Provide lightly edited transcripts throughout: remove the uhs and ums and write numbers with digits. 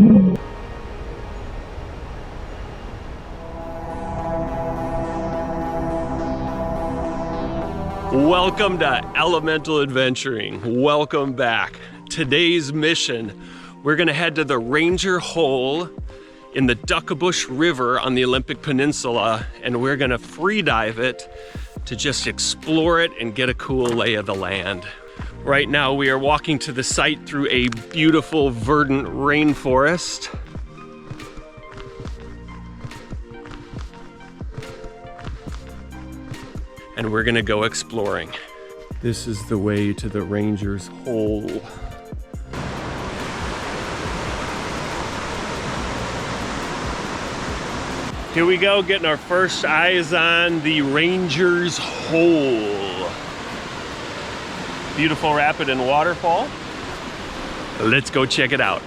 Welcome to Elemental Adventuring. Welcome back. Today's mission, we're gonna head to the Ranger Hole in the Duckabush River on the Olympic Peninsula, and we're gonna free dive it to just explore it and get a cool lay of the land. Right now we are walking to the site through a beautiful verdant rainforest. And we're gonna go exploring. This is the way to the Ranger's Hole. Here we go, getting our first eyes on the Ranger's Hole. Beautiful rapid and waterfall. Let's go check it out.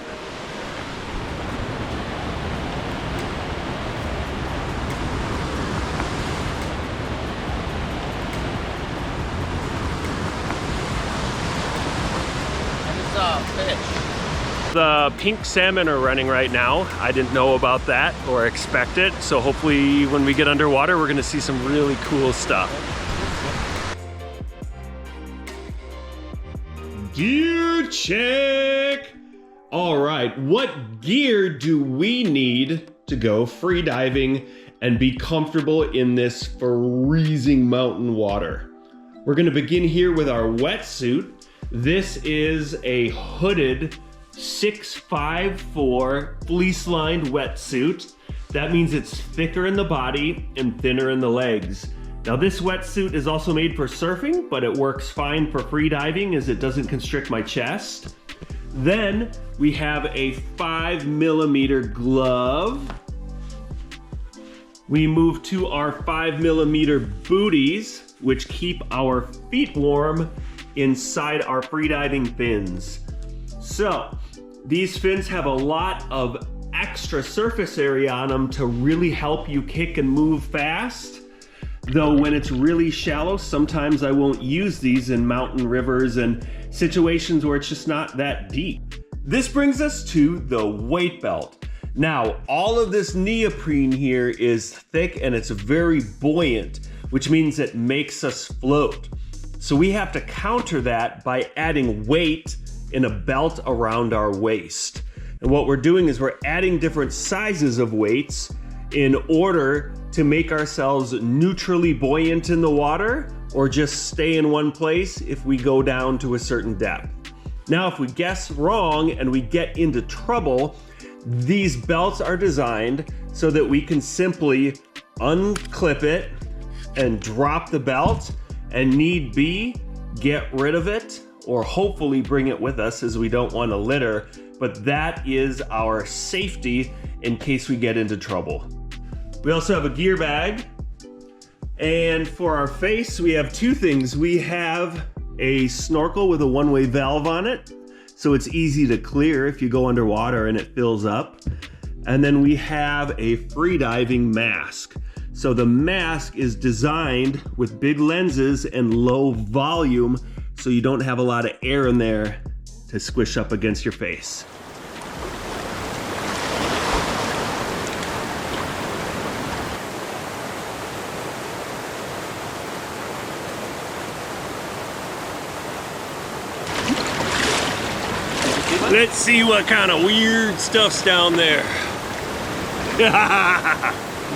The pink salmon are running right now. I didn't know about that or expect it. So hopefully when we get underwater, we're gonna see some really cool stuff. Gear check. All right, what gear do we need to go free diving and be comfortable in this freezing mountain water? We're gonna begin here with our wetsuit. This is a hooded 654 fleece-lined wetsuit. That means it's thicker in the body and thinner in the legs. Now this wetsuit is also made for surfing, but it works fine for free diving as it doesn't constrict my chest. Then we have a 5mm glove. We move to our 5mm booties, which keep our feet warm inside our freediving fins. So these fins have a lot of extra surface area on them to really help you kick and move fast. Though when it's really shallow, sometimes I won't use these in mountain rivers and situations where it's just not that deep. This brings us to the weight belt. Now, all of this neoprene here is thick and it's very buoyant, which means it makes us float. So we have to counter that by adding weight in a belt around our waist. And what we're doing is we're adding different sizes of weights in order to make ourselves neutrally buoyant in the water or just stay in one place if we go down to a certain depth. Now, if we guess wrong and we get into trouble, these belts are designed so that we can simply unclip it and drop the belt, and need be, get rid of it, or hopefully bring it with us as we don't want to litter, but that is our safety in case we get into trouble. We also have a gear bag, and for our face, we have two things. We have a snorkel with a one-way valve on it, so it's easy to clear if you go underwater and it fills up. And then we have a free diving mask. So the mask is designed with big lenses and low volume, so you don't have a lot of air in there to squish up against your face. Let's see what kind of weird stuff's down there.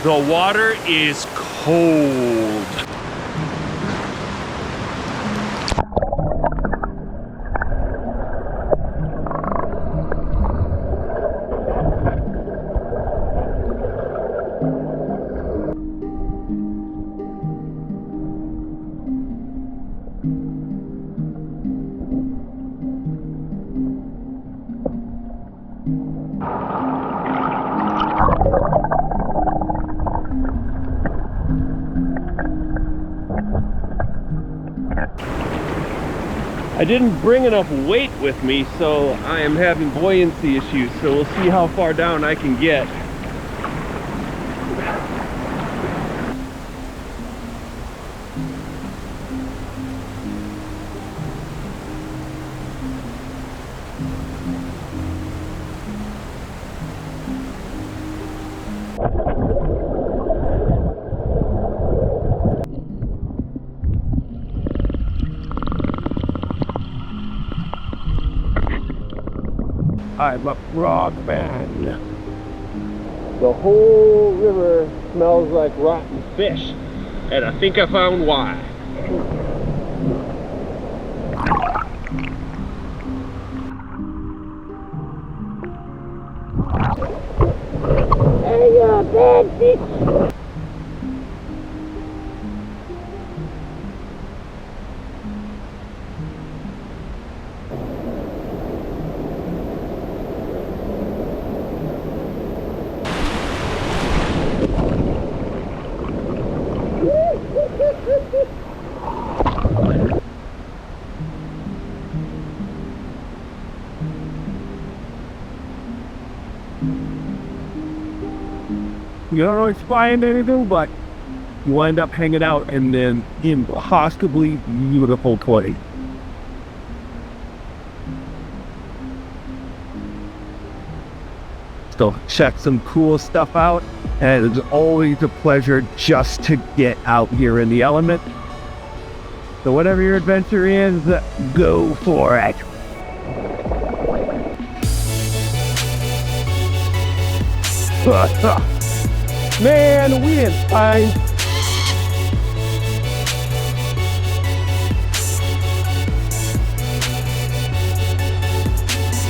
The water is cold. I didn't bring enough weight with me, so I am having buoyancy issues, so we'll see how far down I can get. I'm a frog man. The whole river smells like rotten fish, and I think I found why. Hey, you bad bitch! You don't always find anything, but you end up hanging out in an impossibly beautiful place. So check some cool stuff out, and it's always a pleasure just to get out here in the element. So whatever your adventure is, go for it. Man, we didn't find